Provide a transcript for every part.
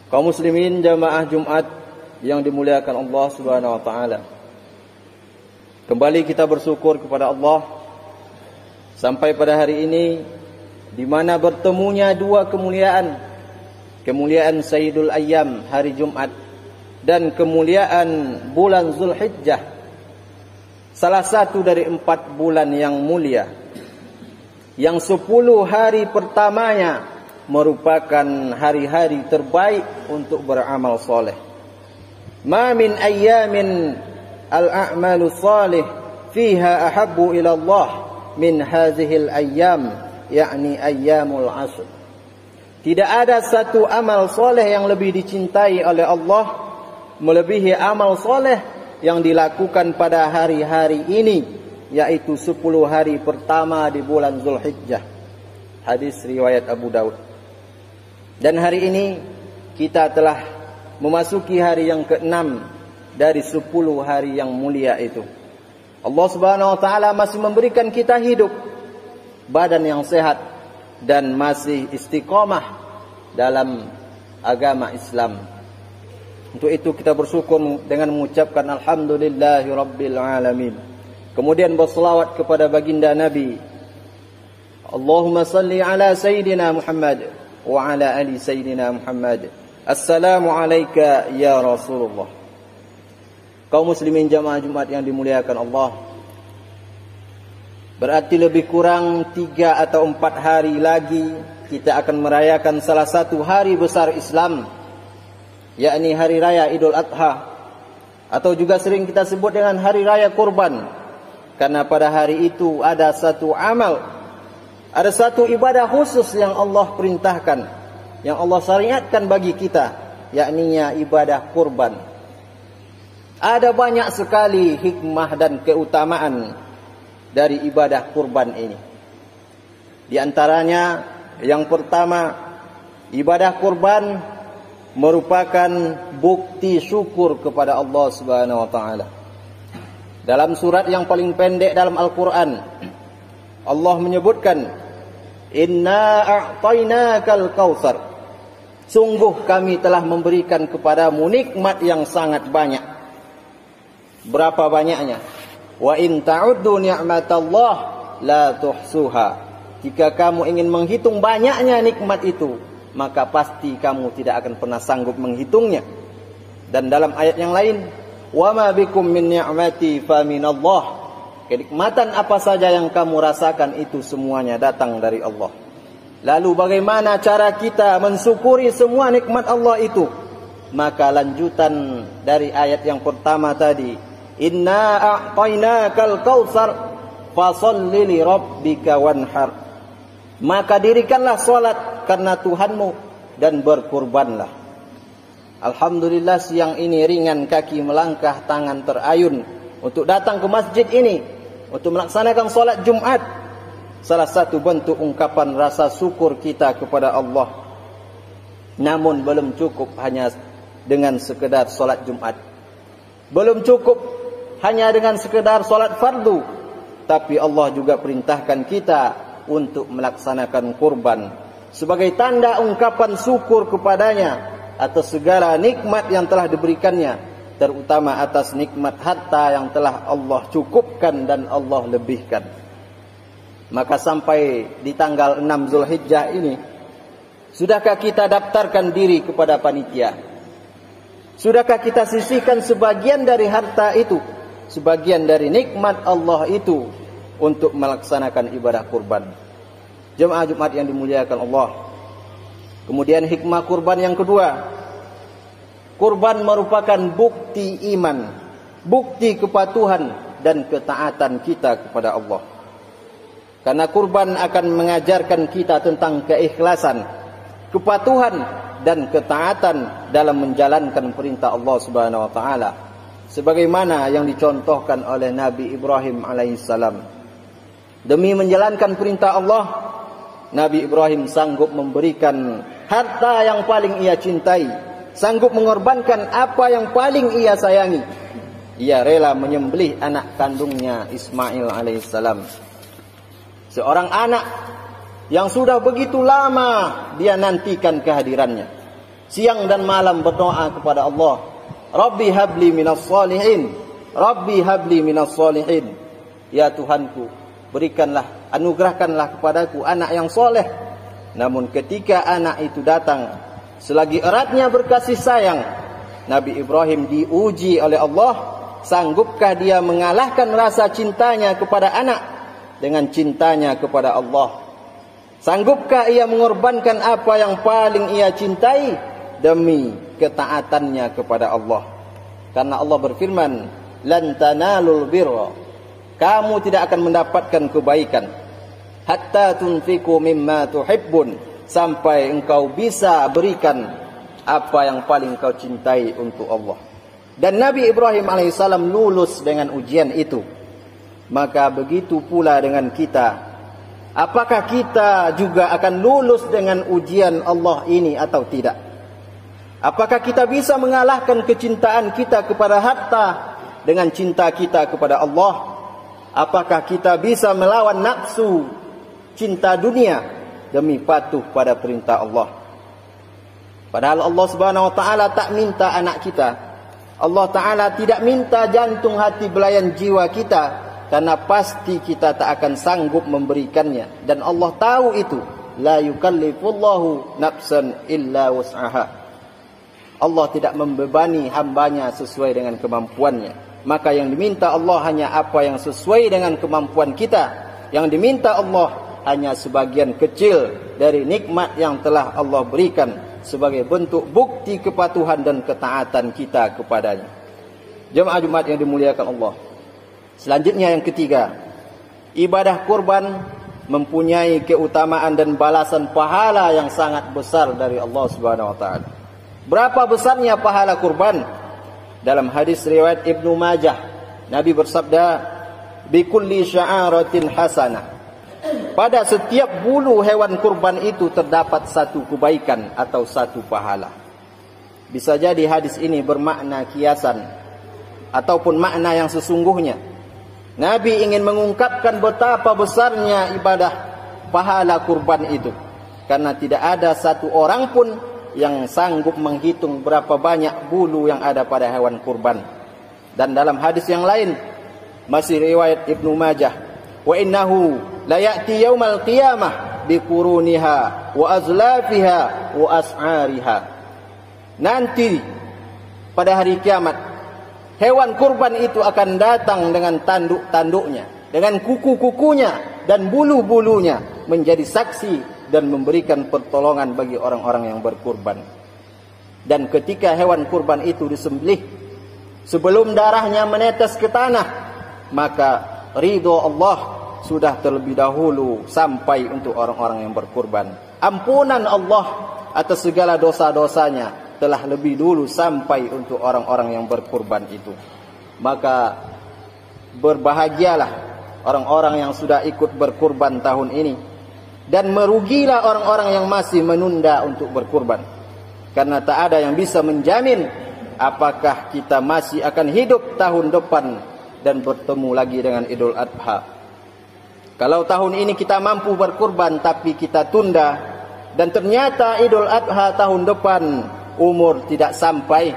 Kaum muslimin jamaah Jumat yang dimuliakan Allah Subhanahu wa taala. Kembali kita bersyukur kepada Allah sampai pada hari ini di mana bertemunya dua kemuliaan. Kemuliaan Sayyidul Ayyam hari Jumat dan kemuliaan bulan Zulhijjah. Salah satu dari 4 bulan yang mulia. Yang 10 hari pertamanya merupakan hari-hari terbaik untuk beramal soleh. Ma min ayyamin al-a'malu salih fiha ahabbu ila Allah min hazihil ayyam, yakni ayyamul ashr. Tidak ada satu amal soleh yang lebih dicintai oleh Allah melebihi amal soleh yang dilakukan pada hari-hari ini, yaitu 10 hari pertama di bulan Zulhijjah. Hadis riwayat Abu Daud. Dan hari ini kita telah memasuki hari yang ke-6 dari 10 hari yang mulia itu. Allah Subhanahu wa taala masih memberikan kita hidup, badan yang sehat dan masih istiqomah dalam agama Islam. Untuk itu kita bersyukur dengan mengucapkan alhamdulillahi rabbil alamin. Kemudian berselawat kepada baginda Nabi. Allahumma salli ala sayyidina Muhammad wa ala ali sayyidina Muhammad. Assalamu alayka ya Rasulullah. Kaum muslimin jamaah Jumat yang dimuliakan Allah, berarti lebih kurang 3 atau 4 hari lagi kita akan merayakan salah satu hari besar Islam, yakni hari raya Idul Adha, atau juga sering kita sebut dengan hari raya kurban. Karena pada hari itu ada satu amal, ada satu ibadah khusus yang Allah perintahkan, yang Allah syariatkan bagi kita, yakninya ibadah kurban. Ada banyak sekali hikmah dan keutamaan dari ibadah kurban ini. Di antaranya yang pertama, ibadah kurban merupakan bukti syukur kepada Allah Subhanahu wa taala. Dalam surat yang paling pendek dalam Al-Qur'an, Allah menyebutkan, Inna a'tainakal kautsar. Sungguh kami telah memberikan kepadamu nikmat yang sangat banyak. Berapa banyaknya? Wa in ta'uddu ni'matallah la tuhsuha. Jika kamu ingin menghitung banyaknya nikmat itu, maka pasti kamu tidak akan pernah sanggup menghitungnya. Dan dalam ayat yang lain, wa ma bikum min ni'mati fa minallah. Kenikmatan apa saja yang kamu rasakan itu semuanya datang dari Allah. Lalu bagaimana cara kita mensyukuri semua nikmat Allah itu? Maka lanjutan dari ayat yang pertama tadi, Inna a'tainakal kautsar fasholli li rabbika wanhar. Maka dirikanlah salat karena Tuhanmu dan berkurbanlah. Alhamdulillah siang ini ringan kaki melangkah, tangan terayun untuk datang ke masjid ini untuk melaksanakan salat Jumat. Salah satu bentuk ungkapan rasa syukur kita kepada Allah. Namun belum cukup hanya dengan sekedar salat Jumat. Belum cukup hanya dengan sekedar salat fardu, tapi Allah juga perintahkan kita untuk melaksanakan kurban sebagai tanda ungkapan syukur kepadanya atas segala nikmat yang telah diberikannya, terutama atas nikmat harta yang telah Allah cukupkan dan Allah lebihkan. Maka sampai di tanggal 6 Zulhijjah ini, sudahkah kita daftarkan diri kepada panitia? Sudahkah kita sisihkan sebagian dari harta itu, sebagian dari nikmat Allah itu untuk melaksanakan ibadah kurban? Jemaah Jumat yang dimuliakan Allah. Kemudian hikmah kurban yang kedua, kurban merupakan bukti iman, bukti kepatuhan dan ketaatan kita kepada Allah. Karena kurban akan mengajarkan kita tentang keikhlasan, kepatuhan dan ketaatan dalam menjalankan perintah Allah Subhanahu wa taala, sebagaimana yang dicontohkan oleh Nabi Ibrahim alaihissalam. Demi menjalankan perintah Allah, Nabi Ibrahim sanggup memberikan harta yang paling ia cintai, sanggup mengorbankan apa yang paling ia sayangi. Ia rela menyembelih anak kandungnya Ismail alaihissalam. Seorang anak yang sudah begitu lama dia nantikan kehadirannya. siang dan malam berdoa kepada Allah, Rabbi habli minas salihin, Rabbi habli minas salihin. Ya Tuhanku, berikanlah, anugerahkanlah kepadaku anak yang soleh. Namun ketika anak itu datang, selagi eratnya berkasih sayang, Nabi Ibrahim diuji oleh Allah, sanggupkah dia mengalahkan rasa cintanya kepada anak dengan cintanya kepada Allah? Sanggupkah ia mengorbankan apa yang paling ia cintai demi ketaatannya kepada Allah? Karena Allah berfirman, lan tanalul birra, kamu tidak akan mendapatkan kebaikan hatta tunfiqu mimma tuhibbun, sampai engkau bisa berikan apa yang paling kau cintai untuk Allah. Dan Nabi Ibrahim alaihissalam lulus dengan ujian itu. Maka begitu pula dengan kita. Apakah kita juga akan lulus dengan ujian Allah ini atau tidak? Apakah kita bisa mengalahkan kecintaan kita kepada harta dengan cinta kita kepada Allah? Apakah kita bisa melawan nafsu cinta dunia demi patuh pada perintah Allah? Padahal Allah Subhanahu wa taala tak minta anak kita. Allah taala tidak minta jantung hati belayan jiwa kita, karena pasti kita tak akan sanggup memberikannya. Dan Allah tahu itu. La yukallifullahu nafsan illa wus'aha. Allah tidak membebani hambanya sesuai dengan kemampuannya. Maka yang diminta Allah hanya apa yang sesuai dengan kemampuan kita. Yang diminta Allah hanya sebagian kecil dari nikmat yang telah Allah berikan sebagai bentuk bukti kepatuhan dan ketaatan kita kepadanya. Jemaah Jumat yang dimuliakan Allah. Selanjutnya yang ketiga, ibadah kurban mempunyai keutamaan dan balasan pahala yang sangat besar dari Allah Subhanahu wa taala. Berapa besarnya pahala kurban? Dalam hadis riwayat Ibnu Majah, Nabi bersabda, "Bi kulli sya'aratin hasanah." Pada setiap bulu hewan kurban itu terdapat satu kebaikan atau satu pahala. Bisa jadi hadis ini bermakna kiasan ataupun makna yang sesungguhnya. Nabi ingin mengungkapkan betapa besarnya ibadah pahala kurban itu. Karena tidak ada satu orang pun yang sanggup menghitung berapa banyak bulu yang ada pada hewan kurban. Dan dalam hadis yang lain, masih riwayat Ibnu Majah, wa innahu la ya'ti yaumal qiyamah bi quruniha wa azlafiha wa as'ariha. Nanti pada hari kiamat, hewan kurban itu akan datang dengan tanduk-tanduknya, dengan kuku-kukunya dan bulu-bulunya, menjadi saksi dan memberikan pertolongan bagi orang-orang yang berkurban. Dan ketika hewan kurban itu disembelih, sebelum darahnya menetes ke tanah, maka ridho Allah sudah terlebih dahulu sampai untuk orang-orang yang berkurban. Ampunan Allah atas segala dosa-dosanya telah lebih dulu sampai untuk orang-orang yang berkurban itu. Maka berbahagialah orang-orang yang sudah ikut berkurban tahun ini, dan merugilah orang-orang yang masih menunda untuk berkurban. Karena tak ada yang bisa menjamin apakah kita masih akan hidup tahun depan dan bertemu lagi dengan Idul Adha. Kalau tahun ini kita mampu berkurban tapi kita tunda, dan ternyata Idul Adha tahun depan umur tidak sampai,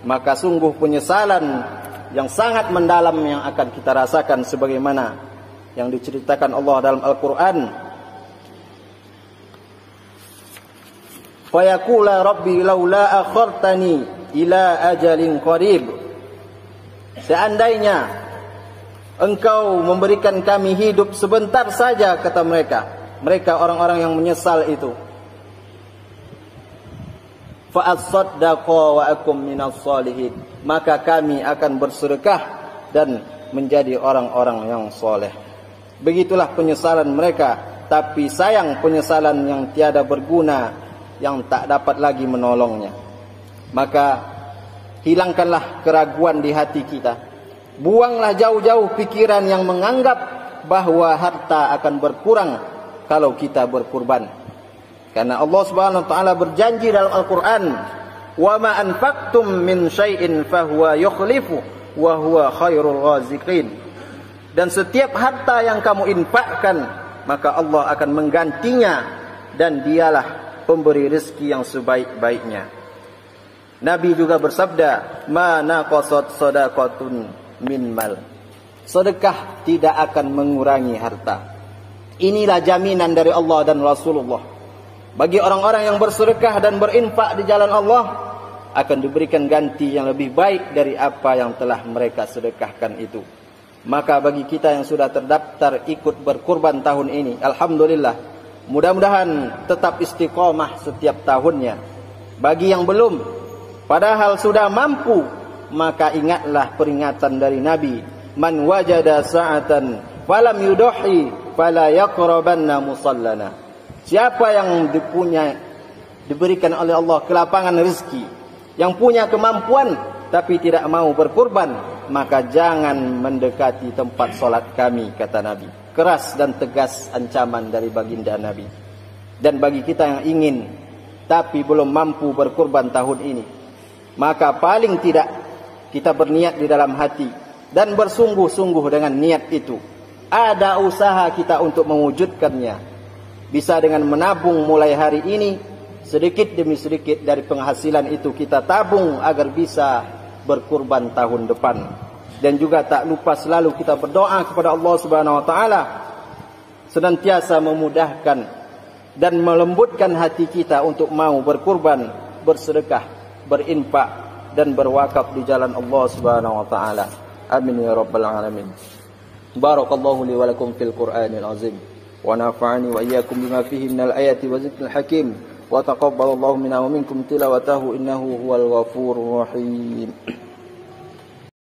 maka sungguh penyesalan yang sangat mendalam yang akan kita rasakan, sebagaimana yang diceritakan Allah dalam Al-Quran. Fayaqula rabbi laula akhartani ila ajalin qarib. Seandainya engkau memberikan kami hidup sebentar saja, kata mereka orang-orang yang menyesal itu, fa asaddaqa wa akum minas salihin, maka kami akan bersedekah dan menjadi orang-orang yang soleh. Begitulah penyesalan mereka, tapi sayang penyesalan yang tiada berguna, yang tak dapat lagi menolongnya. Maka hilangkanlah keraguan di hati kita. Buanglah jauh-jauh pikiran yang menganggap bahwa harta akan berkurang kalau kita berkurban. Karena Allah Subhanahu wa taala berjanji dalam Al-Qur'an, "Wa ma anfaqtum min syai'in fahuwa yukhlifu wa huwa khairul raziqin." Dan setiap harta yang kamu infakkan, maka Allah akan menggantinya, dan dialah pemberi rezeki yang sebaik-baiknya. Nabi juga bersabda, "Ma naqasat shadaqatun min mal." Sedekah tidak akan mengurangi harta. Inilah jaminan dari Allah dan Rasulullah. Bagi orang-orang yang bersedekah dan berinfak di jalan Allah, akan diberikan ganti yang lebih baik dari apa yang telah mereka sedekahkan itu. Maka bagi kita yang sudah terdaftar ikut berkurban tahun ini, alhamdulillah, mudah-mudahan tetap istiqomah setiap tahunnya. Bagi yang belum, padahal sudah mampu, maka ingatlah peringatan dari Nabi, "Man wajada sa'atan falam yudahi fala yaqrabanna musallana." Siapa yang diberikan oleh Allah kelapangan rezeki, yang punya kemampuan tapi tidak mau berkurban, maka jangan mendekati tempat solat kami, kata Nabi. Keras dan tegas ancaman dari baginda Nabi. Dan bagi kita yang ingin tapi belum mampu berkurban tahun ini, maka paling tidak kita berniat di dalam hati dan bersungguh-sungguh dengan niat itu. Ada usaha kita untuk mewujudkannya. Bisa dengan menabung mulai hari ini, sedikit demi sedikit dari penghasilan itu kita tabung agar bisa berkurban tahun depan. Dan juga tak lupa selalu kita berdoa kepada Allah Subhanahu wa taala senantiasa memudahkan dan melembutkan hati kita untuk mau berkurban, bersedekah, berinfak dan berwakaf di jalan Allah Subhanahu wa taala. Amin ya rabbal alamin. Barakallahu li wa lakum fil Qur'anil azim wa nafa'ani wa iyyakum bima fihi minal ayati wa zikril hakim. Wa taqabbalallahu minna wa minkum tilawatahu innahu huwal ghafurur rahim.